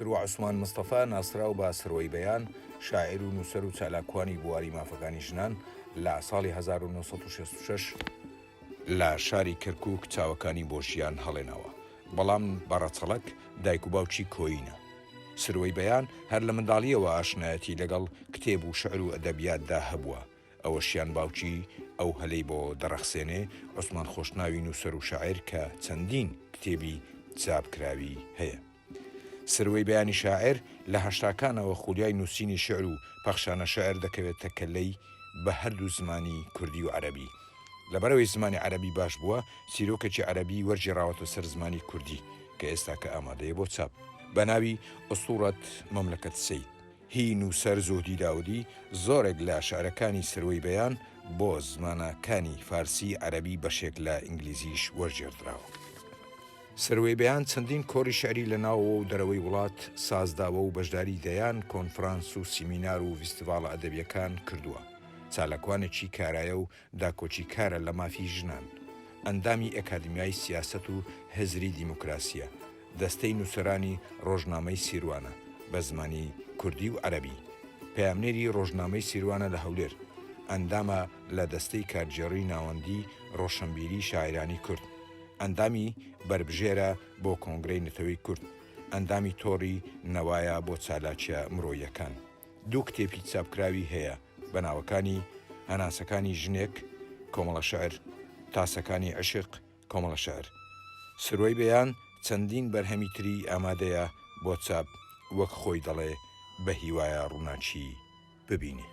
سروە عوسمان مستەفا ناسراو بە سروەی بەیان شاعیر و نووسەر و چالاکوانی بواری مافەکانی ژنان لە ساڵی 1966 لە شاری کەرکووک چاوەکانی بۆ ژیان هەڵێناوە. بەڵام بەڕەچەڵک دایک و باوکی کۆیینە. سروەی بەیان هەر لە منداڵیەوە ئاشنایەتی لەگەڵ کتێب و شعر و ئەدەبیاتدا هەبووە. ئەوەشیان باوکی ئەو هەلەی بۆ دەڕەخسێنێ عوسمان خۆشناوی نووسەر و شاعیر کە چەندین کتێبی چاپکراوی هەیە. سروەی بەیانی شاعر لە هەشتاکانەوە خولیای نووسینی شعر و پەخشانە شعر دەکەوێتە کەلەی بە هەردوو زمانی کوردی و عەرەبی. لەبەرەوەی زمانی عەرەبی باش بووە، چیرۆکێکی عەرەبی وەرجێڕاوەتە سەر زمانی کوردی کە ئێستا کە ئامادەیە بۆ چاپ بە ناوی ئوسطورەت مەملەکەت سەید. هی نووسەر زۆدی داودی زۆرێک لە شعرەکانی سروەی بەیان بۆ زمانەکانی فارسی عەرەبی بەشێک لە ئینگلیزیش وەرجێڕدراوە. سروەی بەیان چەندین کۆری شعری لە ناوەوە و دەرەوەی وڵات سازداوە و بەشداری دەیان کۆنفرانس و سیمینار و فیستیڤاڵە ئەدەبیەکان کردووە. چالاکوانێکی کارایە و داکۆچی کارە لە مافی ژنان، ئەندامی ئەکادمیای سیاسەت و هەزری دیموکراسیە، دەستەی نووسەرانی ڕۆژنامەی سیروانە بە زمانی کوردی و عەرەبی، پەیامنێری ڕۆژنامەی سیروانە لە هەولێر، ئەندامە لە دەستەی کارگێڕی ناوەندی ڕۆشنبیری شاعرانی کورد، ئەندامی بربژێرە بۆ کۆنگرەی نەتەوەی کورد، ئەندامی تۆڕی نەوایە بۆ چالاکیە مرۆیەکان. دوو کتێبی چاپکراوی هەیە بە ناوەکانی هەناسەکانی ژنێک کۆمەڵە شەعر، تاسەکانی عشق کۆمەڵە شەعر. سروەی بەیان چەندین بەرهەمی تری ئامادەیە بۆ چاپ وەک خۆی دەڵێ بە هیوایە ڕووناچی ببینێ.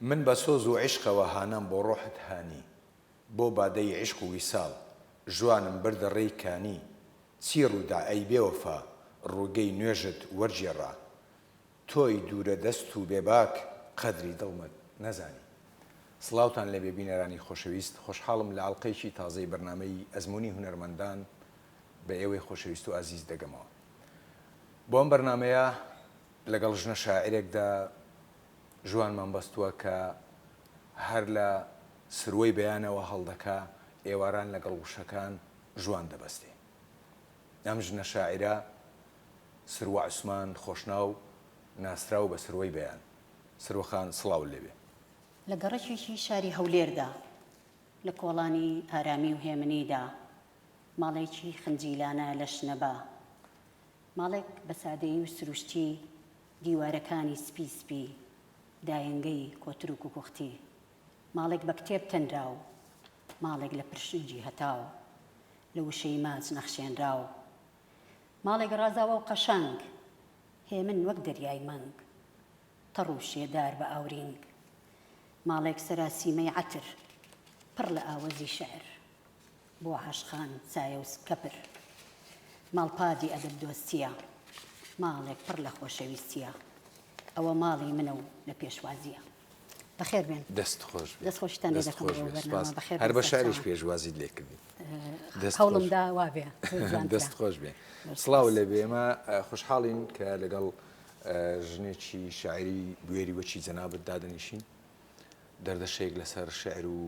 من بە سۆز و عشقەوە هانام بۆ ڕۆحت هانی، بۆ بادەی عشق و ویساڵ ژوانم بردە ڕێی کانی، چی ڕوودا ئەی بێوەفا ڕووگەی نوێژت وەرجێڕا، تۆی دوورە دەست و بێباک قەدری دڵمت نەزانی. سڵاوتان لە بێبینەرانی خۆشەویست، خۆشحاڵم لە ئاڵلقەیەکی تازەی بەرنامەی ئەزموونی هونەرمەندان بە ئێوەی خۆشەویست و ئازیز دەگەمەوە. بۆ ئەم بەرنامەیە لەگەڵ ژنە شاعرێکدا ژوانمان بەستووە کە هەر لە سروەی بەیانەوە هەڵدەکا ئێواران لەگەڵ وشەکان ژوان دەبەستێ. ئەم ژنە شاعیرە سروە عوسمان خۆشناو ناسراو بە سروەی بەیان. سروەخان سڵاو لێبێ. لە گەڕەکێکی شاری هەولێردا لە کۆڵانی ئارامی و هێمنیدا ماڵێکی خنجیلانە لە شنەبا، ماڵێک بە سادەیی و سروشتی دیوارەکانی سپی سپی دایەنگەی کۆتر و کوکوختی، ماڵێک بە کتێب تەنراو، ماڵێک لە پرشنجی هەتاو لە وشەی ماچ نەخشێنراو، ماڵێک ڕازاوە و قەشنگ هێمن وەک دەریای مەنگ تەڕ و شێدار بە ئاورینگ، ماڵێک سەراسیمەی عەتر پڕ لە ئاوەزی شەعر بۆ عاشقان چایە و کەپر، ماڵپادی ئەدەب دۆستیە ماڵێک پڕ لە خۆشەویستیە، ئەوە ماڵی منە و لە پێشوازیە. بەخێر بێن. دەست خۆش دەست خۆشتان لێ دەکەم بەرنامە بەخێر. هەر بە شاریش پێشوازیت لێ کردی. هەوڵمدا وا بێ. دەست خۆش بێ. سڵاو لێبێ. ئێمە خۆشحاڵین کە لەگەڵ ژنێکی شاعری بوێری وەچی جەنابەت دادەنیشین، دەردەشەیەک لەسەر شعر و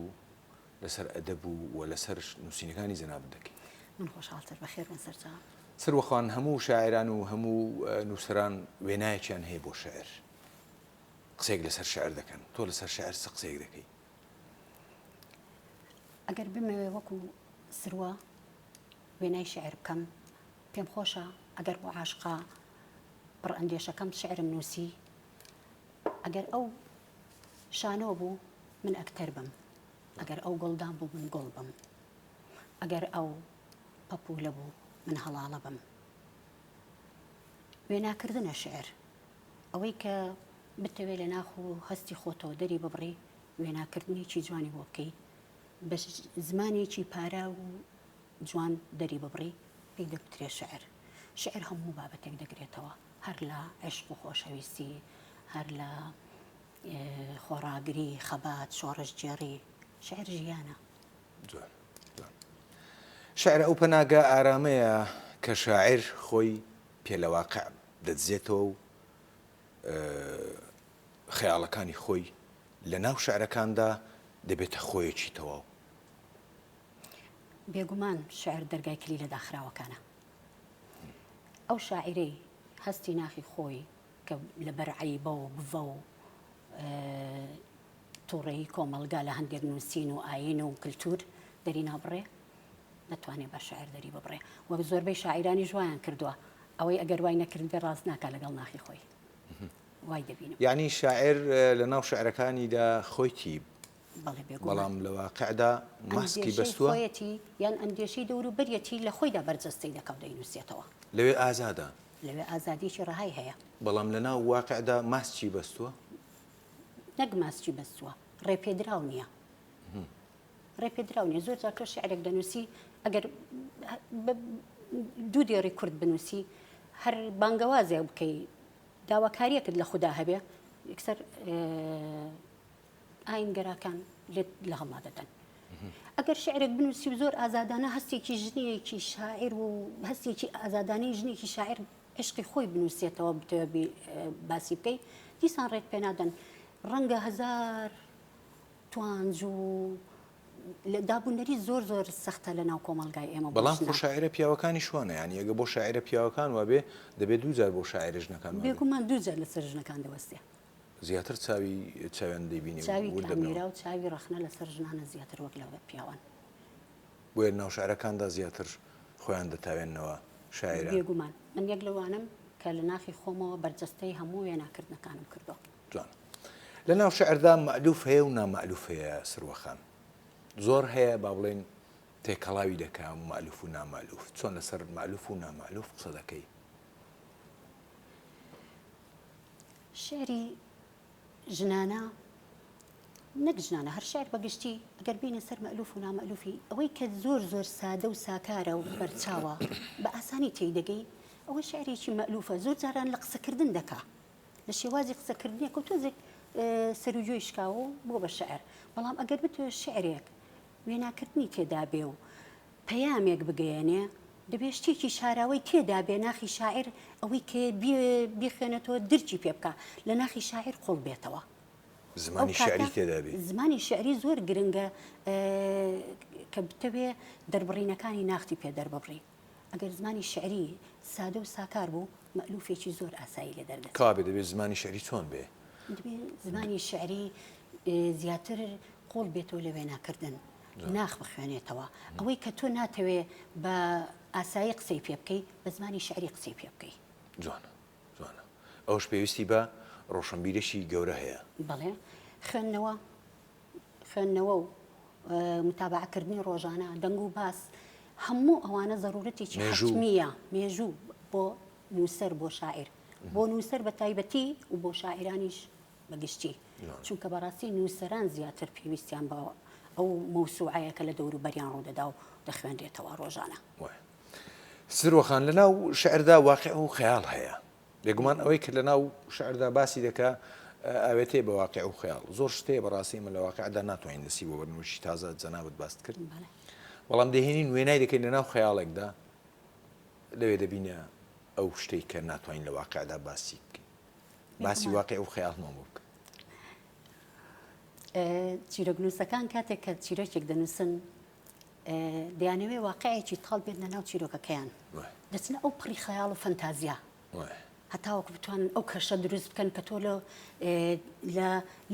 لەسەر ئەدەب و لەسەر نووسینەکانی جەنابەت دەکەین. من خۆشحاڵتر. بەخێر بن سەرجان. سروەخوان هەموو شاعران و هەموو نووسەران وێنایەکیان هەیە بۆ شعر، قسێک لەسەر شعر دەکەن. تۆ لەسەر شعر چ قسێک دەکەی؟ ئەگەر بمەوێ وەکو سروە وێنای شعر بکەم، پێم خۆشە ئەگەر بۆ عاشقا پڕ ئەندێشەکەم شعرم نووسی، ئەگەر ئەو شانۆ بوو من ئەکتەر بم، ئەگەر ئەو گڵدان بوو من گڵ بم، ئەگەر ئەو پەپولە بوو من هەڵاڵە بم. وێناکردنە شعر ئەوەی کە بتەوێت لە ناخ و هەستی خۆتەوە دەری ببڕی، وێناکردنێکی جوانی بۆ بکەی، بە زمانێکی پارا و جوان دەری ببڕی، پێی دەگوترێ شعر. شعر هەموو بابەتێک دەگرێتەوە، هەر لە عشق و خۆشەویستی، هەر لە خۆڕاگری، خەبات، شۆڕشجێڕی. شعر ژیانە. جوان. شعر ئەو پەناگە ئارامەیە کە شاعر خۆی پێ لە واقع دەدزێتەوە و خەیاڵەکانی خۆی لە ناو شعرەکاندا دەبێتە خۆیەکی تەواو. بێگومان شعر دەرگای کلی لە داخراوەکانە. ئەو شاعیرەی هەستی ناخی خۆی کە لەبەر عەیبە و بڤە و تووڕێی کۆمەلگا لە هەندێک نووسین و ئاین و کللتور دەری نابڕێ دەتوانێت بە شاعر دەری ببڕێ وەک زۆربەی شاعیرانی ژوایان کردووە ئەوەی ئەگەر وای نەکردن بێ ڕاست ناکە لەگەڵ ناخی خۆی وای دەبینم یعنی شاعر لە ناو شعرەکانیدا خۆیتی بەڵام لە واقعدا ماسکی بەستووە خۆیەتی یان ئەندێشەی دەور و بەریەتی لە خۆیدا بەرجەستەی دەکەوت دەینووسێتەوە لەوێ ئازادە لەوێ ئازادیی ڕەهای هەیە بەڵام لە ناو واقعدا ماسکی بەستووە نەک ماسکی بەستووە ڕێپێدراو نییە ڕێپێدراو نیە زۆر جاکە شعرێک دەنووسی ئەگەر دوو دێڕی کورد بنووسی هەر بانگەوازێ بکەی داواکاریەکت لە خوددا هەبێ یەکسەر ئاینگەراکان لێت لە هەڵا دەدەن ئەگەر شعرێک بنووسی و زۆر ئازادانە هەستێکی ژنیەکی شاعر و هەستێکی ئازادانەی ژنێکی شاعر عشقی خۆی بنووسێتەوە بتەوە باسی بکەی دیسان ڕێت پێ نادەن ڕەنگە هەزار توانج و دابوونەری زۆر زۆر سەختە لە ناو کۆمەلگای ئێمە بەڵام خۆ شاعرە پیاوەکانی شوانە یعنی ئەگە بۆ شاعرە پیاوەکان وابێ دەبێت دووجار بۆ شاعرە ژنەکان بێگومان دووجار لەسەر ژنەکان دەوەستێ زیاتر چاویان دەیبینی چاوی تامیرا و چاوی ڕەخنە لەسەر ژنانە زیاتر وەک لەوە پیاوان بۆیە ناو شعرەکاندا زیاتر خۆیان دەتاوێنەوە شاعرە بێگومان من یەک لەوانم کە لە ناخی خۆمەوە بەرجەستەی هەموو وێناکردنەکانم کردەوە جوان لە ناو شعردا مەئلوف هەیە و نامەئلوف هەیە سروەخان زۆر هەیە با بڵێن تێکەڵاوی دەکا مەئلوف و نامەئلوف چۆن لەسەر مەئلوف و نامەئلوف قسە دەکەی شعری ژنانە نەک ژنانە هەر شعر بەگشتی ئەگەر بینە سەر مەئلوف و نامەئلوفی ئەوەی کە زۆر زۆر سادە و ساکارە و بەرچاوە بە ئاسانی تێیدەگەی ئەوە شعرێکی مەئلوفە زۆر جاران لە قسەکردن دەکا لە شێوازی قسەکردنیەک و تۆزێک سەرجۆی شکاوە بۆ بە شعر بەڵام ئەگەر بتوێ شعرێک وێناکردنی تێدا بێ و پەیامێک بگەیەنێ دەبێت شتێکی شاراوەی تێدا بێ ناخی شاعر ئەوەی کە بیخێنێتەوە درکی پێ بکە لە ناخی شاعر قوڵ بێتەوە زمانی شعری تێدا بێ زمانی شعری زۆر گرنگە کە بتەوێ دەربڕینەکانی ناختی پێ دەربڕی ئەگەر زمانی شعری سادە و ساکار بوو مەئلوفێکی زۆر ئاسایی لێ دەردێت کابێ دەبێت زمانی شعری چۆن بێ زمانی شعری زیاتر قوڵ بێتەوە لە وێناکردن ناخ بخوێنێتەوە ئەوەی کە تۆ ناتەوێ بە ئاسایی قسەی پێ بکەی بە زمانی شعری قسەی پێ بکەی جوانە جوانە ئەوش پێویستی بە ڕۆشنبیرێکی گەورە هەیە بەڵێ خوێندنەوە و متابعکردنی ڕۆژانە دەنگ و باس هەموو ئەوانە ضرورەتێکی حتمیە مێژوو بۆ نووسەر بۆ شاعر بۆ نووسەر بە تایبەتی و بۆ شاعرانیش بەگشتی چونکە بەڕاستی نووسەران زیاتر پێویستیان بە ئەو مەوسوعەیە کە لە دەور و بەریان ڕوودەدا و دەخوێنرێتەوە ڕۆژانە سروەخان لە ناو شعردا واقع و خەیاڵ هەیە بێگومان ئەوەی کە لە ناو شعردا باسی دەکا ئاوێتێ بە واقع و خەیاڵ زۆر شتەیە بەڕاستی من لە واقعدا ناتوانین دەسی بۆ بەرنوشی تازە جەنابەت باست کرد بەڵام دەهێنین وێنای دەکەین لە ناو خەیاڵێکدا لەوێ دەبینە ئەو شتەی کە ناتوانین لە واقعدا باسی بکەین باسی واقع و خەیاڵمان بۆ بکە چیرۆکنووسەکان کاتێک کە چیرۆکێک دەنووسن دەیانەوێ واقعێکی تاڵ بێت لە ناو چیرۆکەکەیان دەچنە ئەو پڕی خەیاڵ و فەنتازیا هەتاوەکو بتوانن ئەو کەشە دروست بکەن کە تۆ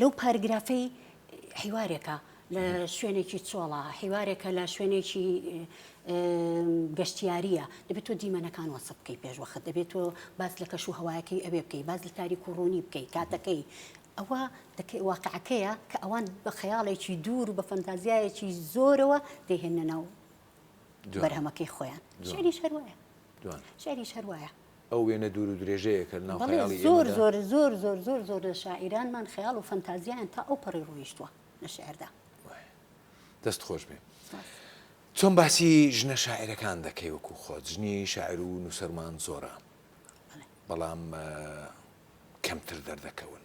لەو پارگرافەی حیوارێکە لە شوێنێکی چۆڵە حیوارێکە لە شوێنێکی گەشتیاریە دەبێت تۆ دیمەنەکان وەسە بکەی پێشوەخت دەبێت تۆ باس لە کەش و هەوایەکەی ئەوێ بکەی باز لە تاریک و ڕوونی بکەی کاتەکەی ئەوە واقعەکەیە کە ئەوان بە خەیاڵێکی دوور و بە فەنتازیایەکی زۆرەوە دەیهێنە ناو بەرهەمەکەی خۆیان شعریش هەروایە شعریش هەروایە ئەو وێنە دوور و درێژەیە کە ناو خەیاڵی زۆر زۆر زۆر زۆر زۆر زۆر لە شاعیرانمان خەیاڵ و فەنتازیایان تا ئەو پەڕی ڕۆیشتووە لە شعردا دەست خۆش بێ چۆن باسی ژنە شاعیرەکان دەکەی وەکو خۆت ژنی شاعیر و نووسەرمان زۆرە بەڵام کەمتر دەردەکەون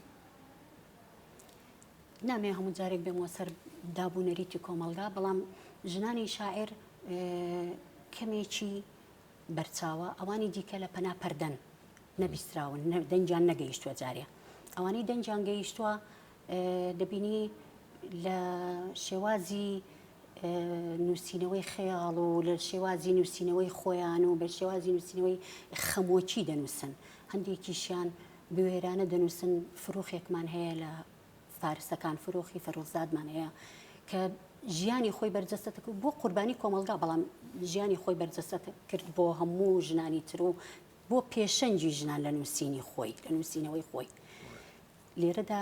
نامێ هەموو جارێک بێمەوە سەر دابوونەریتی کۆمەلگا بەڵام ژنانی شاعیر کەمێکی بەرچاوە ئەوانی دیکە لە پەنا پەردەن نەبیستراون دەنجیان نەگەیشتووە جارێ ئەوانی دەنجیان گەیشتووە دەبینی لە شێوازی نووسینەوەی خەیاڵ و لە شێوازی نووسینەوەی خۆیان و بە شێوازی نووسینەوەی خەمۆکی دەنووسن هەندێکیشیان بوێرانە دەنووسن فرۆخێکمان هەیە لە فارسەکان فرۆخی فەرۆزادمان هەیە کە ژیانی خۆی بەرجەستە کرد بۆ قوربانی کۆمەلگا بەڵام ژیانی خۆی بەرجەستە کرد بۆ هەموو ژنانی تر و بۆ پێشەنجی ژنان لە نووسینی خۆی لە نووسینەوەی خۆی لێرەدا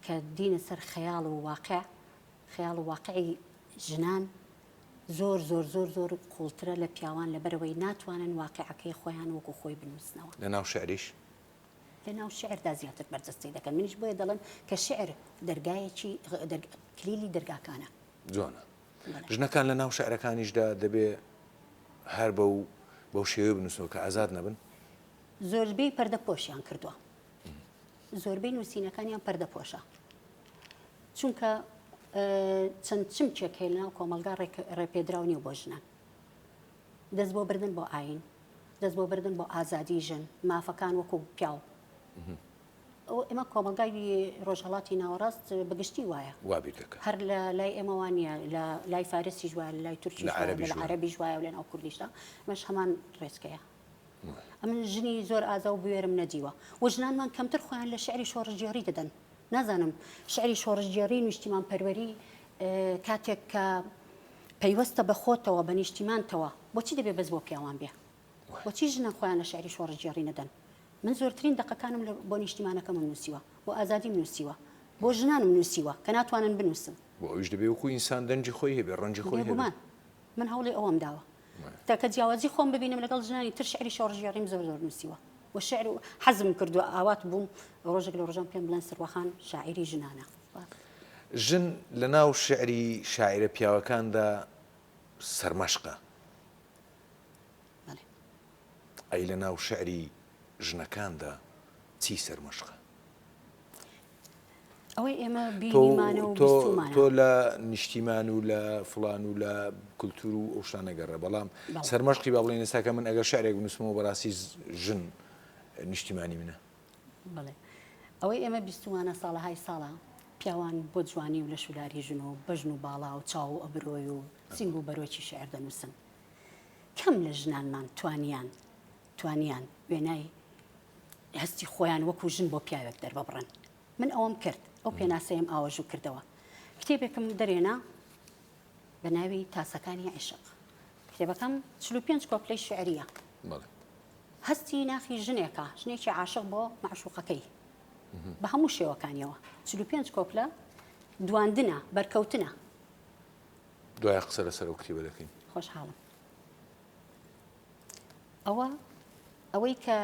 کە دینە سەر خەیاڵ و واقع خەیاڵ و واقعی ژنان زۆر زۆر زۆر زۆر قوڵترە لە پیاوان لەبەرەوەی ناتوانن واقعەکەی خۆیان وەکو خۆی بنووسنەوە لە ناو شعریش لە ناو شعردا زیاتر بەرجەستی دەکەن منیش بۆیە دەڵێن کە شعر دەرگایەکی کلیلی دەرگاکانە جوانە ژنەکان لە ناو شعرەکانیشدا دەبێ هەر بەو شێوە بنووسەوە کە ئازاد نەبن زۆربەی پەردەپۆشیان کردووە زۆربەی نووسینەکانیان پەردەپۆشە چونکە چەند چمچێک هەیە لەناو کۆمەلگا ڕێپێدراو نییە بۆ ژنان دەست بۆ بردن بۆ ئاین دەست بۆ بردن بۆ ئازادی ژن مافەکان وەکو پیاو ئێمە کۆمەلگای ڕۆژهەڵاتی ناوەڕاست بەگشتی وایە هەر لە لای ئێمەوان نیە لە لای فارسی ژوایە لە لای تورکی لە عەرەبی ژوایە و لە ناو کوردیشدا مەش هەمان ڕێزکەیە ئەمن ژنی زۆر ئازا و بوێرم نەدیوە و ژنانمان کەمتر خۆیان لە شعری شۆڕژگێڕی دەدەن نازانم شعری شۆڕژگێڕی نیشتیمان پەروەری کاتێک کە پەیوەستە بە خۆتەوە بە نیشتیمانتەوە بۆچی دەبێ بەس بۆ پیاوان بێ بۆچی ژنە خۆیان لە شعری شۆڕژگێڕی نەدەن من زۆرترین دەقەکانم بۆ نیشتیمانەکەم نووسیوە بۆ ئازادیم نووسیوە بۆ ژنانم نووسیوە کە ناتوانن بنووسن بۆ ئەویش دەبێ وەکو ئینسان دەنجی خۆی هەبێ ڕەنجی خۆی هەبێ من هەوڵی ئەوەم داوە تا کە جیاوازی خۆم ببینم لەگەڵ ژنانی تر شعری شۆڕژگێڕیم زۆر زۆر نووسیوە و شعر حەزم کردو ئاوات بووم ڕۆژێک لە ڕۆژان پێم بڵێن سەرواخان شاعری ژنانە ژن لە ناو شعری شاعرە پیاوەکاندا سەرمەشقە ئەی لە ناو شعری ژنەکاندا چی سەرمەشقە ئەوەی ئێمە بینیمانە و بیستمانە تۆ لە نیشتیمان و لە فڵان و لە کولتور و ئەو شتانە گەڕە بەڵام سەرمەشقی با بڵێن ئێستا کە من ئەگەر شعرێک بنووسمەوە بەڕاستی ژن نیشتیمانی منە بڵێ ئەوەی ئێمە بیستمانە ساڵەهای ساڵە پیاوان بۆ جوانی و لە شولاری ژن و بەژن و باڵا و چاو و ئەبرۆی و سنگ و بەرۆکی شعر دەنووسن کەم لە ژنانمان توانیان وێنای هەستی خۆیان وەکو ژن بۆ پیاوێک دەربەبڕن من ئەوەم کرد ئەو پێناسەیەم ئاوەژوو کردەوە کتێبێکم دەرێنا بە ناوی تاسەکانی عیشق کتێبەکەم 45 کۆپلەی شعریە هەستی ناخی ژنێکە ژنێکی عاشق بۆ معشوقەکەی بە هەموو شێوەکانیەوە 45 کۆپلە دواندنە بەرکەوتنە دوای قسە لەسەر ئەو کتێبە دەکەین خۆشحاڵم ئەوەی کە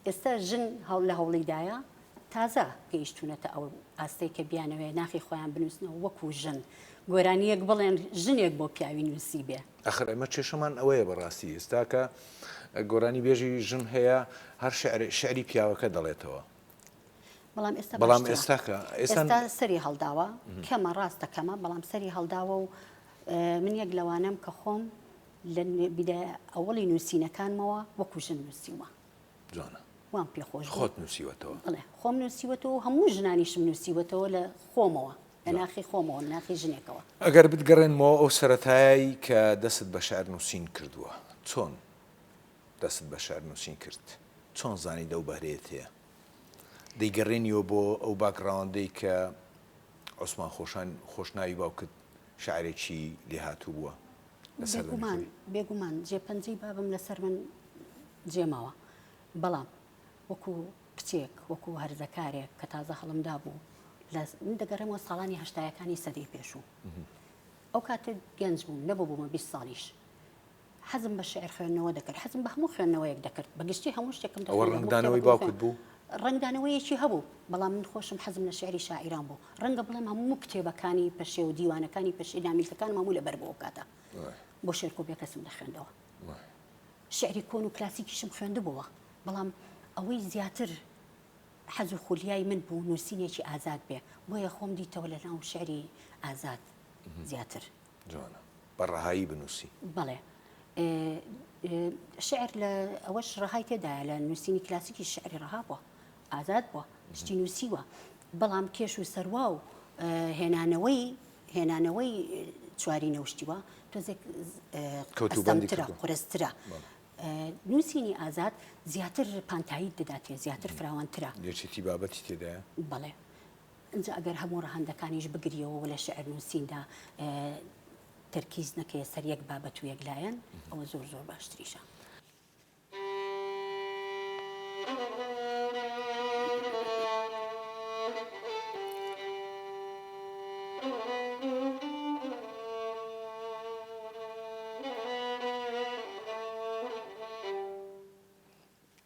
ئێستا ژن لە هەوڵیدایە تازە گەیشتونەتە ئەو ئاستەی کە بیانەوێ ناخی خۆیان بنووسنەوە وەکو ژن گۆرانیەک بڵێن ژنێک بۆ پیاوی نووسی بێ ئەخر ئەمە چێشەمان ئەوەیە بەڕاستی ئێستا کە گۆرانی بێژی ژن هەیە هەر شعری پیاوەکە دەڵێتەوە بەڵام ئێستا سەری هەڵداوە کەمە ڕاستە کەمە بەڵام سەری هەڵداوە و من یەک لەوانم کە خۆم لە ئەوڵی نووسینەکانمەوە وەکو ژن نووسیوە جوانە وام پێخۆش خۆت نووسیوەتەوە بڵێ خۆم نووسیوەتەوە هەموو ژنانیشم نووسیوەتەوە لە خۆمەوە لە ناخی خۆمەوە ناخی ژنێکەوە ئەگەر بتگەڕێنمەوە ئەو سەرەتایی کە دەست بە شعر نووسین کردووە چۆن دەست بە شعر نووسین کرد چۆن زانی دەو بەهرەیەت هەیە دەیگەڕێنیەوە بۆ ئەو باگراوندەی کە عوسمان خۆشناوی باوکت شاعرێکی لێ هاتوو بووە بێگومان جێپەنجەی بابم لەسەر من جێماوە بەڵام وەکو کچێک وەکو هەرزەکارێک کە تازە هەڵمدا بوو من دەگەڕێمەوە ساڵانی هەشتایەکانی سەدەی پێشوو ئەو کاتێک گەنج بووم نەبوو بوومە 20 ساڵیش حەزم بە شعر خوێندنەوە دەکرد حەزم بە هەموو خوێندنەوەیەک دەکرد بەگشتی هەموو شتێکم ڕنگدانەوەی باوکت بوو ڕنگدانەوەیەکی هەبوو بەڵام من خۆشم حەزم لە شعری شاعران بوو ڕەنگە بڵێم هەموو کتێبەکانی پەشێ و دیوانەکانی پەشێ نامیلکەکان هەموو لەبەر بۆ کاتە بۆ شێرکۆبێ کەسم دەخوێندەوە شعری کۆن و کلاسیکیشم خوێندبووە بەڵام ئەوەی زیاتر حەز و خولیای من بوو نووسینێکی ئازاد بێ بۆیە خۆم دیتەوە لە ناو شعری ئازاد زیاتر جوانە بەڕەهایی بنووسی بەڵێ شعر لە ئەوەش ڕەهای تێدایە لە نووسینی کلاسیکی شعری ڕەها بووە ئازاد بووە شتی نووسیوە بەڵام کێش و سەروا و هێنانەوەی چواری نەوشتیوە تۆزێک قەستەمترە قورسترە نووسینی ئازاد زیاتر پانتایی دەداتێ زیاتر فراوانترە لێچێتی بابەتی تێدایە بەڵێ اینجا ئەگەر هەموو ڕەهەندەکانیش بگریەوە لە شعر نووسیندا تەرکیز نەکەی سەر یەک بابەت و یەکلایەن ئەوە زۆر زۆر باشتریشە.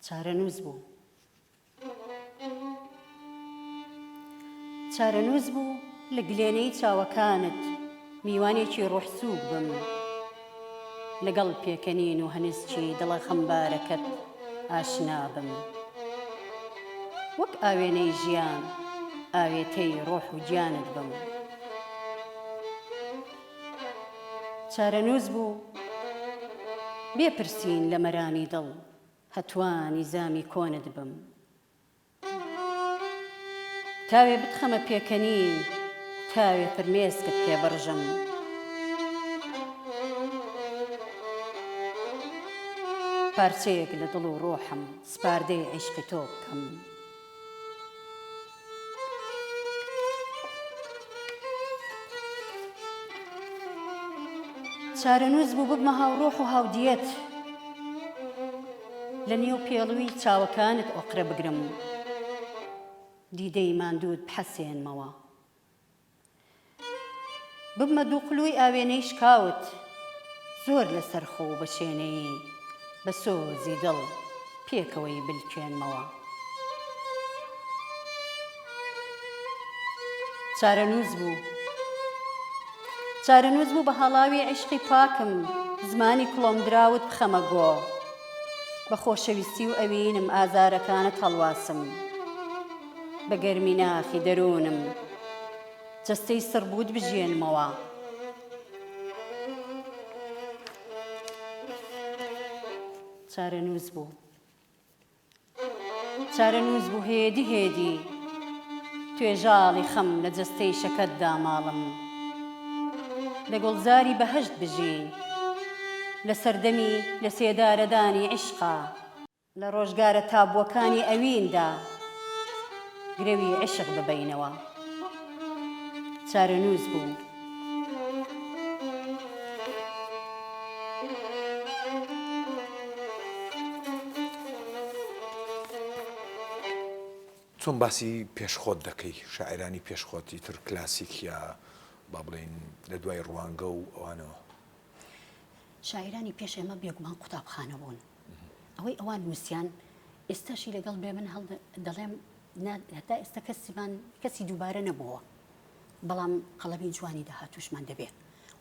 چارەنووس بوو. چارەنووس بوو لە گلێنەی چاوەکانت میوانێکی ڕوحسووک بم لەگەڵ پێکەنین و هەنسکی دڵە خەمبارەکەت ئاشنا بم وەک ئاوێنەی ژیان ئاوێتەی ڕۆح و گیانت بم. چارەنووس بوو بێپرسین لە مەرانی دڵ هەتوانی زامی کۆنت بم تاوێ بتخەمە پێکەنین تاوێ فرمێسکت پێبڕژم پارچەیەک لە دڵ و ڕۆحم سپاردەی عیشقی تۆ بکەم. چارەنووس بوو ببمە هاوڕۆح و هاودیەت لە نێو پێڵووی چاوەکانت ئۆقرە بگرم دیدەی ماندوود بحەسێنمەوە ببمە دوو قلووی ئاوێنەی شکاوت زۆر لەسەر خۆ بە شوێنەی بە سۆزی دڵ پێکەوەی بلکێنمەوە. چارەنووس بوو بە هەڵاوی عیشقی پاکم زمانی کڵۆم دراوت بخەمە گۆ بە خۆشەویستی و ئەوینم ئازارەکانت هەڵواسم بە گەرمی ناخی دەروونم جەستەی سڕبوود بژێنمەوە. چارەنووس بوو هێدی هێدی توێژاڵی خەم لە جەستەی شەکەتدا ماڵم لە گوڵزاری بەهەشت بژین لە سەردەمی لە سێدارەدانی عیشقا لە ڕۆژگارە تابووەکانی ئەویندا گرەوی عیشق ببەینەوە. چارەنووس بوو چۆن باسی پێشخۆت دەکەی شاعرانی پێشخۆتی تر کلاسیک یا با بڵێن لە دوای ڕوانگە و ئەوانەوە شاعرانی پێش ئێمە بێگومان قوتابخانە بوون ئەوەی ئەوان نووسیان ئێستاشی لەگەڵ بێ من هەڵ دەڵێم هەتا ئێستا کەسی دووبارە نەبووە بەڵام قەڵەمی جوانی داهاتوشمان دەبێت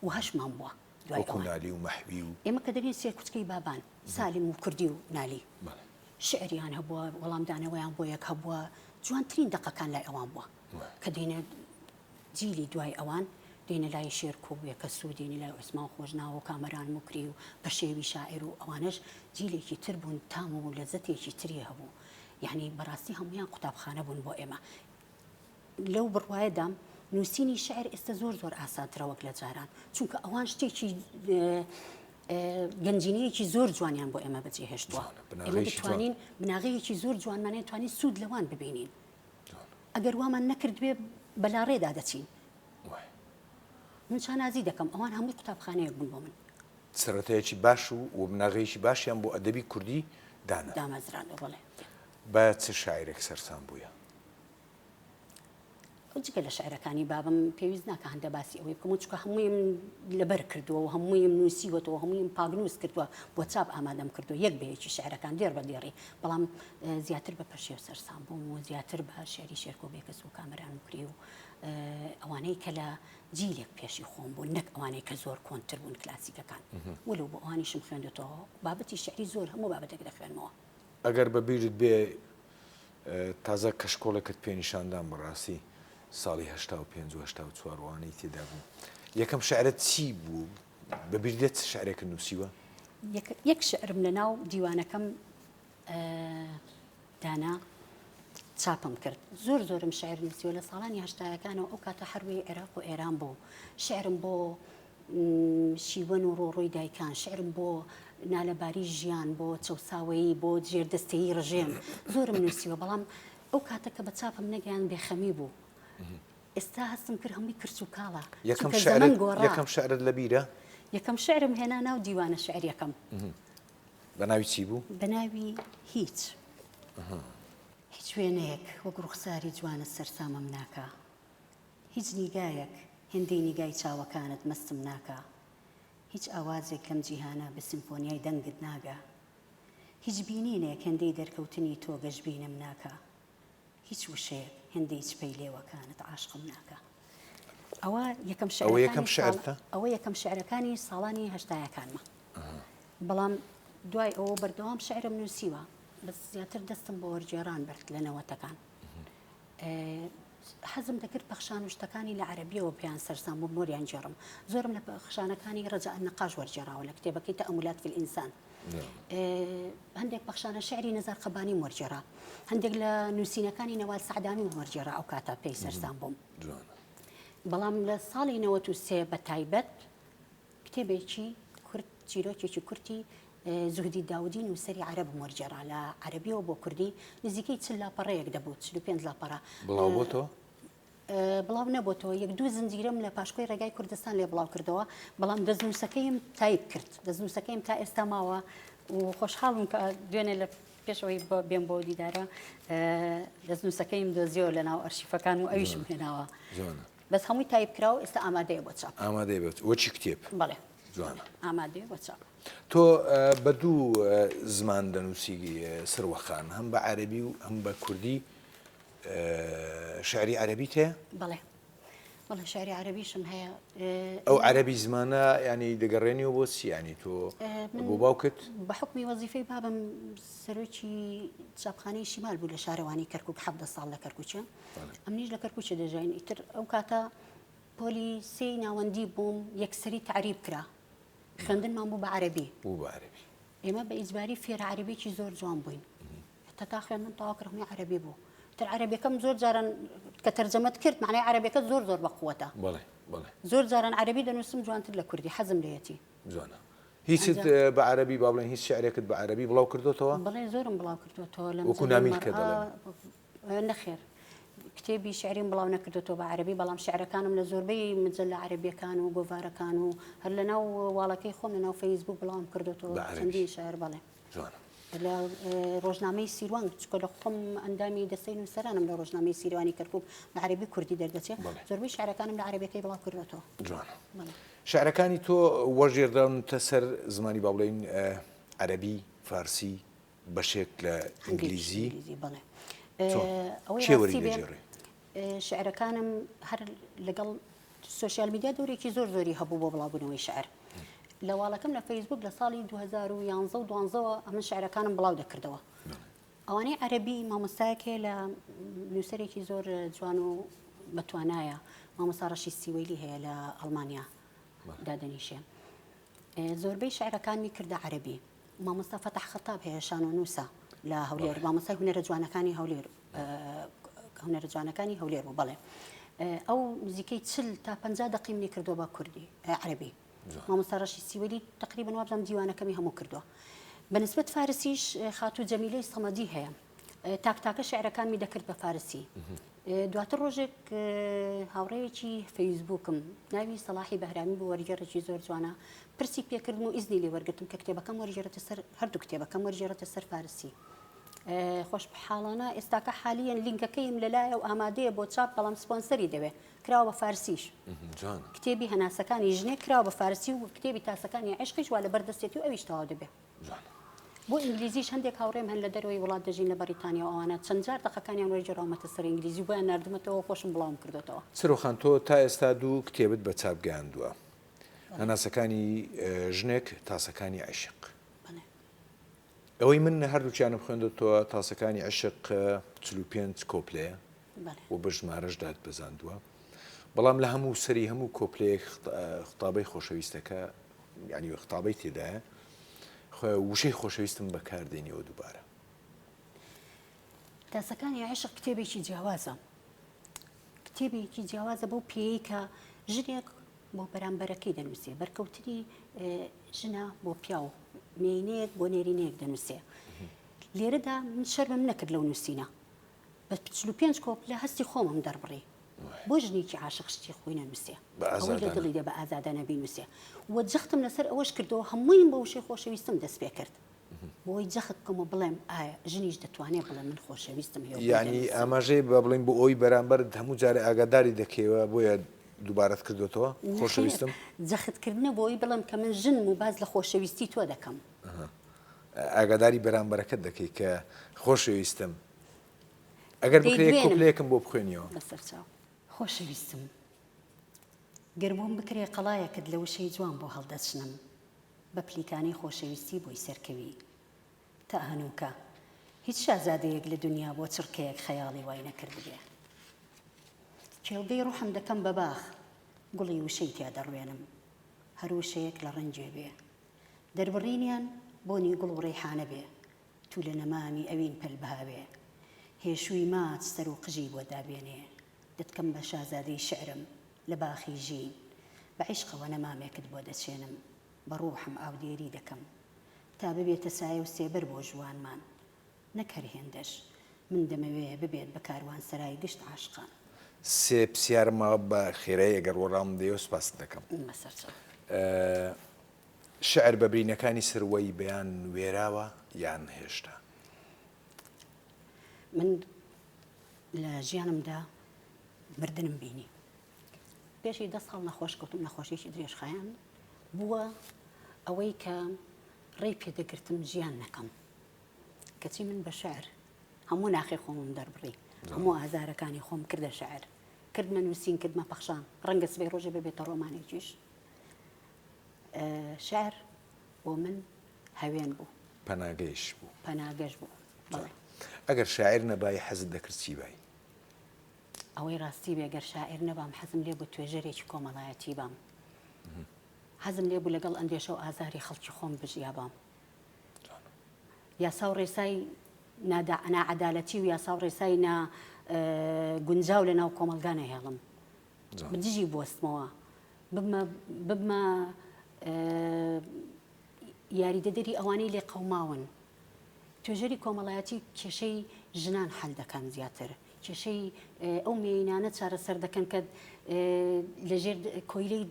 و هەشمان بووە دوای نالی و مەحوی و ئێمە کە دەگەین سێ کوچکەی بابان سالم و کوردی و نالی شعریان هەبووە وەڵامدانەوەیان بۆ یەک هەبووە جوانترین دەقەکان لای ئەوان بووە کە دێنە جیلی دوای ئەوان دێنە لای شێرکۆبوویەکە سوود دێنە لای عوسمان خۆشناوە کامەران مکری و بەشێوی شاعر و ئەوانش جیلێکی تر بوون تام و لەزەتێکی تری هەبوو یعنی بەڕاستی هەمویان قوتابخانە بوون بۆ ئێمە. لەو بڕوایەدام نووسینی شعر ئێستا زۆر زۆر ئاسانترە وەک لە جاران چونکە ئەوان شتێکی گەنجینەیەکی زۆر جوانیان بۆ ئێمە بەجێهێشتووە ئێمە دەتوانین بناغەیەکی زۆر جوانمانێت توانین سوود لەوان ببینین ئەگەر وامان نەکردوێ بەلاڕێدا دەچین. من چانازی دەکەم ئەوان هەمووی قوتابخانەیەک بوون بۆ من سەرەتایەکی باش و بناغەیەکی باشیان بۆ ئەدەبی کوردی دامەزراندە بڵێ با چ شاعرێک سەرسان بووە جگە لە شعرەکانی بابم پێویست ناکە هەندە باسی ئەوەی بکەم چکە هەموویم لەبەر کردووە و هەموویم نووسیوەتەوە هەموویم پاگنووس کردووە بۆ چاپ ئامادەم کردو یەک بەیەکی شعرەکان دێر بە دێڕی بەڵام زیاتر بە پەشێو سەرسان بووم و زیاتر بە شعری شێرکۆبێکەس و کامەران مکری و ئەوانەی کە لە جیلێک پێشی خۆم بوون نەک ئەوانەی کە زۆر کۆنتر بوون کلاسیکەکان وەلو بۆ ئەوانیشم خوێندێتەوە بابەتی شعری زۆر هەموو بابەتێک دەخوێنمەوە. ئەگەر بەبیرت بێ تازە کەشکۆڵێکت پێنیشاندان بەڕاستی ساڵی 1984 وانەی تێدا بوو یەکەم شعرت چی بوو بەبیردێت شعرێکە نووسیوە؟ یەک شعرم لە ناو دیوانەکەم دانا چاپم کرد زۆرم شعر نووسیوە لە ساڵانی هەشتاەکانەوە ئەو کاتە هەروەی عێراق و ئێران بوو شعرم بۆ شیوەن و ڕۆڕۆی دایکان شعرم بۆ نالەباری ژیان بۆ چەساوایی بۆ جێردەستەیی ڕژێم زۆرم نووسیوە بەڵام ئەو کاتەکە بە چاپم نەگەیان بێخەمی بوو ئێستا هەستم کرد هەمووی کرچ و کاڵە یەکەم شعرت لە بیرە یەکەم شعرم هێنا ناو دیوانە شعریەکەم بە ناوی چی بوو؟ بە ناوی هیچ وێنەیەک وەک ڕوخساری جوانە سەرسامم ناکە هیچ نیگایەک هێندەی نیگای چاوەکانت مەستم ناکە هیچ ئاوازێک لەم جیهانە بە سیمفۆنیای دەنگت ناگە هیچ بینینێک هێندەی دەرکەوتنی تۆ گەشببینم ناکە هیچ وشەیەک هێندەی چپەی لێوەکانت عاشقم ناکە ئەوە یەکەم شعرەکانی ساڵانی هەشتایەکانمە بەڵام دوای ئەوە بەردەوام شعرم نووسیوە بەس زیاتر دەستم بۆ وەرجێڕان برد لە نەوەتەکان حەزم دەکرد پەخشان و شتەکانی لە عەرەبیەوە پێیان سەرسام بوو مۆریان جێڕم زۆرم لە پەخشانەکانی ڕەجا ئەنەقاش وەرجێڕاوە لە کتێبەکەی تەئەمولات فی الئینسان هەندێک پەخشانە شعری نەزار قەبانی وەرجێڕا هەندێک لە نووسینەکانی نەوال سەعدانی وەرجێڕا ئەو کاتە پێی سەرسام بووم بەڵام لە ساڵی 93 بە تایبەت کتێبێکی کورد چیرۆکێکی کورتی زوهدی داودی نووسەری عەرەب وەرجێڕا لە عەرەبیەوە بۆ کوردی نزیکەی 40 لاپەڕەیەک دەبوو 45 لاپەڕە بڵاو بۆ تۆ؟ بڵاو نەبووتەوە یەک دوو زنجیرەم لە پاشکۆی ڕێگای کوردستان لێ بڵاو کردەوە بەڵام دەستنووسەکەیم تایپ کرد دەستنووسەکەیم تا ئێستا ماوە و خۆشحاڵم کە دوێنێ لە پێشەوەی بێم بۆ دیدارە دەستنووسەکەیم دۆزیەوە لە ناو ئەرشیفەکان و ئەویشم هێناوە بەس هەمووی تایپ کراوە ئێستا ئامادەیە بۆ چاپ ئامادەیە بێت وەچی کتێب بەڵێ جوانە ئامادەیە بۆ چاپ تۆ بە دوو زمان دەنووسی سروەخان هەم بە عەرەبی و هەم بە کوردی شعری عەرەبیت هەیە؟ بەڵێ شعری عەرەبیشم هەیە ئەو عەرەبی زمانە ینی دەگەڕێنیەوە بۆ چی ینی تۆ بۆ باوکت بە حکمی وەزیفەی بابم سەرۆکی چاپخانەی شیمال بوو لە شارەوانی کەرکووک 17 ساڵ لە کەرکووچە ئەمنیش لە کەرکووچە دەژین ئیتر ئەو کاتە پۆلی سێی ناوەندی بووم یەکسەری تعریب کرا خوێندنمان بوو بە عەرەبی ئێمە بە ئیجباری فێرە عەرەبێکی زۆر جوان بووین تا خوێندن تەواو کرد هەمووی عەرەبی بوو تر عەرەبیەکەم زۆر جاران کە تەرجەمەت کرد معنای عەرەبیەکە زۆر بەقووەتە زۆر جاران عەرەبی دەنووسم جوانتر لە کوردی حەزم لێیەتی جوانە هیچت بە عەرەبی با بڵێن هیچ شعرێکت بە عەرەبی بڵاو کردوتەوە؟ بەڵێ زۆرم بڵاو کردوتەوە وەکو نامیرکە نەخێر کتێبی شعریم بڵاو نەکردوتەوە بە عەرەبی بەڵام شعرەکانم لە زۆربەی مجلە عەرەبیەکان و گۆڤارەکان و هەر لە ناو واڵەکەی خۆم لە ناو فەیسبوک بڵاوم کردوتەوە چەندین شاعر بەڵێ لە ڕۆژنامەی سیروان چکە لە خۆم ئەندامی دەستەی نووسەرانم لە ڕۆژنامەی سیروانی کەرکووک بە عەرەبی کوردی دەردەچێت زۆربەی شعرەکانم لە عەرەبیەکەی بڵاو کردوتەوە جوانە شعرەکانی تۆ وەرژێردراونتە سەر زمانی با بڵێن عەرەبی فارسی بەشێک لە ئینگلیزی شعرەکانم هەر لەگەڵ سوشیال میدیا دەورێکی زۆری هەبوو بۆ بڵاوبوونەوەی شعر لە واڵەکەم لە فەیسبوک لە ساڵی 2011 و 12 ئەمە شعرەکانم بڵاو دەکردەوە ئەوانەی عەرەبی مامۆستایەکێ لە نووسەرێکی زۆر جوان و بەتوانایە مامۆستا ڕەشید سیوەیلی هەیە لە ئەڵمانیا دادەنیشێ زۆربەی شعرەکانی کردە عەرەبی مامۆستا فەتح خەتاب هەیە شانۆنووسە لە هەولێر مامۆستای هونەرە جوانەکانی هەولێر بوو بەڵێ ئەو نزیکەی 40 تا 50 دەقیمنی کردووە بە کوردی عەرەبی مامۆستا ڕەشید سیوەیلی تقریبا وابزانم دیوانەکەمی هەموو کردووە بەنسبەت فارسیش خاتوو جەمیلەی سەمەدی هەیە تاکتاکە شعرەکانمی دەکرد بە فارسی دواتر ڕۆژێک هاوڕێیەکی فەیسبووکم ناوی سەلاحی بەهرامی بۆ وەرگێڕێکی زۆر جوانە پرسی پێکردم و ئیزنی لێ وەرگرتم کە کتێبەکەم وەرگێڕێتە سەر هەردوو کتێبەکەم وەرگێڕێتە سەر فارسی خۆشحاڵانە ئێستاکە حالیان لینکەکەیم لەلایە و ئامادەیە بۆ چاپ بەڵام سپۆنسەری دەوێت کراوە بە فارسیش کتێبی هەناسەکانی ژنێک کراوە بە فارسی و کتێبی تاسەکانی عشقیش وا لە بەردەستێتی و ئەویش تەواو دەبێت بۆ ئینگلیزیش هەندێک هاوڕێم هەن لە دەروی وڵات دەژین لە بەریتانیا و ئەوانە چەند جار دەقەکانیان وەرجێڕاومەتە سەر ئینگلیزی بۆیان ناردمەتەوە خۆشم بڵاوم کردوتەوە سروخان تۆ تا ئێستا دوو کتێبت بە چاپ گەیاندووە هەناسەکانی ژنێک تاسەکانی عشق ئەوەی من هەردووچیانم خوێندوتەوە تاسەکانی عشق 45 کۆپلەیە و بە ژمارەشدات بەزاندووە بەڵام لە هەموو سەری هەموو کۆپلەیەک ختابەی خۆشەویستەکە یعنی ختابەی تێدایە وشەی خۆشەویستم بەکاردێنیەوە دووبارە تاسەکانی عشق کتێبێکی جیاوازە بەو پێی کە ژنێک بۆ بەرامبەرەکەی دەنووسێ بەرکەوتنی ژنە بۆ پیا و مێینەیەک بۆ نێرینەیەک دەنووسێ لێرەدا من شەرمم نەکرد لەو نووسینە بە 45 کۆپلە هەستی خۆمم دەربڕی بۆ ژنێکی عاشق شتی خۆی نەنووسێ ئەوەی لە دڵی دە بە ئازادانە بینووسێ وە جەختم لەسەر ئەوەش کردەوە هەموویم بە وشەی خۆشەویستم دەست پێ کرد بۆی جەخت بکەمە بڵێم ئایا ژنیش دەتوانێت بڵێ من خۆشەویستم یعنی ئاماژەی بە بڵین بۆ ئەوی بەرامبەر هەموو جارە ئاگاداری دەکەوە بۆیە دووبارەت کردوێتەوە خۆشەویستم جەختکردنە بۆی بڵم کە من ژن و باز لە خۆشەویستی تۆ دەکەم ئاگاداری بەرامبەرەکەت دەکەی کە خۆشەویستم ئەگەر بکرێت کۆپلەیەکم بۆ بخوێنیەوە بەسەر چاو خۆشەویستم گەربووم بکرێ قەڵایەکت لە وشەی جوان بۆ هەڵدەچنم بە پلیکانی خۆشەویستی بۆی سەرکەوی تا هەنووکە هیچ شازادەیەک لە دنیا بۆ چڕکەیەک خەیاڵی وای نەکرد بێ کێڵگەی ڕوحم دەکەم بە باخ گوڵی وشەی تیا دەڕوێنم هەر وشەیەک لە ڕەنجێ بێ دەربڕینیان بۆنی گوڵ و ڕێحانە بێ تو لە نەمامی ئەوین پەلبها بێ هێشووی ماچ سەر و قژی بۆ دابێنێ دەتکەم بە شازادەی شعرم لە باخی ژین بە عیشقەوە نەمامێکت بۆ دەچێنم بە ڕوحم ئاودێری دەکەم تا ببێتە سایە و سێبەر بۆ ژوانمان نەکەر هێندەش من دەمەوێ ببێت بە کاروان سەرای گشت عاشقان سێ پرسیارمەوە بە خێرەی ئەگەر وەڕام دێ سپاس دەکەم شعر بە برینەکانی سروەی بەیان وێراوە یان هێشتا من لە ژیانمدا مردنم بینی پێشی 10 ساڵ نەخۆش کەوتم نەخۆشیێکی درێژخایان بووە ئەوەی کە ڕێی پێدەگرتم ژیان نەکەم کەچی من بە شعر هەموو ناخی خۆمم دەربڕی هەموو ئازارەکانی خۆم کردە شعر کردمە نووسین کردمە پەخشان ڕەنگە سبەی ڕۆژێ ببێتە ڕۆمانێکیش شعر بۆ من هەوێن بوو پەناگەیش بوو پەناگەش بوو ئەگەر شاعر نەبای حەزت دەکرد چی بای ئەوەی ڕاستی بێگەر شاعر نەبام حەزم لێ بوو توێژەرێکی کۆمەڵایەتی بام حەزم لێ بوو لەگەڵ ئەندێشە و ئازاری خەڵکی خۆم بژیا بام یاسا و ڕێسای ناعەدالەتی و یاسا و ڕێسای گونجاو لە ناو کۆمەلگانە هێڵم بدژی بۆستمەوە ببمە یاریدەدەری ئەوانەی لێ قەوماون توێژەری کۆمەڵایەتی کێشەی ژنان حەل دەکەن زیاتر کێشەی ئەو مێینانە چارەسەر دەکەن کە لەژێر کۆیلەی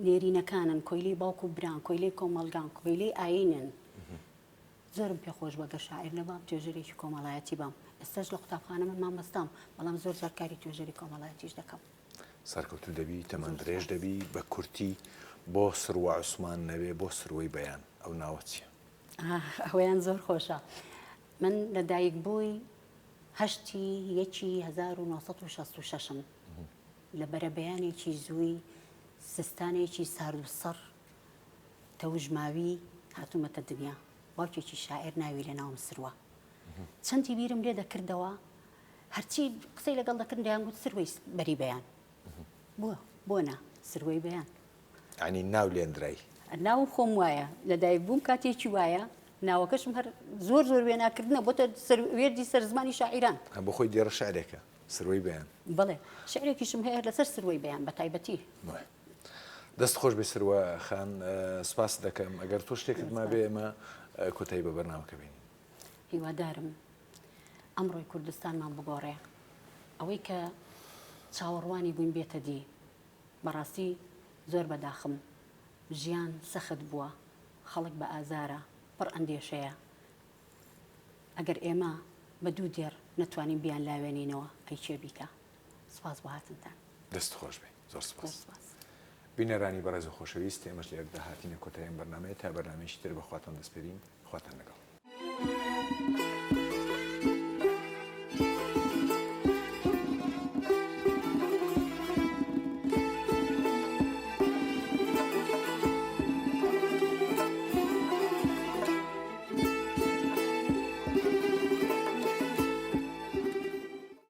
نێرینەکانن کۆیلەی باوک و بران کۆیلەی کۆمەلگان کۆیلەی ئاینن زۆرم پێخۆش بە گەر شاعر نەبام توێژەرێکی کۆمەڵایەتی بام ئێستاش لە قوتابخانە من مامۆستام بەڵام زۆر جار کاری توێژەری کۆمەڵایەتیش دەکەم سەرکەوتوو دەبی تەمان درێژ دەبی بە کورتی بۆ سروە عوسمان نەبێ بۆ سروەی بەیان ئەو ناوە چییە ئەوەیان زۆر خۆشە من لە دایک بووی هەشتی یەکی 1966م لە بەرەبەیانێکی زووی سستانێکی سارد و سەر تەوژماوی هاتوومەتە دنیا باوکێکی شاعر ناوی لە ناوم سروە چەندی بیرم لێ دەکردەوە هەرچی قسەی لەگەڵ دەکردن دەیان گوت سروەی بەری بەیان بۆ نا سروەی بەیان ینی ناو لێندرای ناو خۆم وایە لە دایک بووم کاتێکی وایە ناوەکەشم هەر زۆر وێناکردنە بۆتە وێردی سەرزمانی شاعیران بۆ خۆی دێڕە شعرێکە سروەی بەیان بڵێ شعرێکیشم هەیە لەسەر سروەی بەیان بە تایبەتی دەست خۆش بێ سروە خان سپاس دەکەم ئەگەر تۆ شتێکت ما بێ ئێمە کۆتایی بە بەرنامەکە بینی هیوادارم ئەمڕۆی کوردستانمان بگۆڕێ ئەوەی کە چاوەڕوانی بووین بێتە دی بەڕاستی زۆر بەداخم ژیان سەخت بووە خەڵک بە ئازارە پڕ ئەندێشەیە ئەگەر ئێمە بە دوو دێر نەتوانین بیان لاوێنینەوە ئەی چێ بیکە سپاس بۆ هاتنتان دەست خۆش بێ زۆر سپاس بینەرانی بەڕێز و خۆشەویست ئێمەش لێرەدا هاتینە کۆتاییان بەرنامەیە تا بەرنامەیەکی تر بەخواتان دەسپێرین خواتان لەگەڵ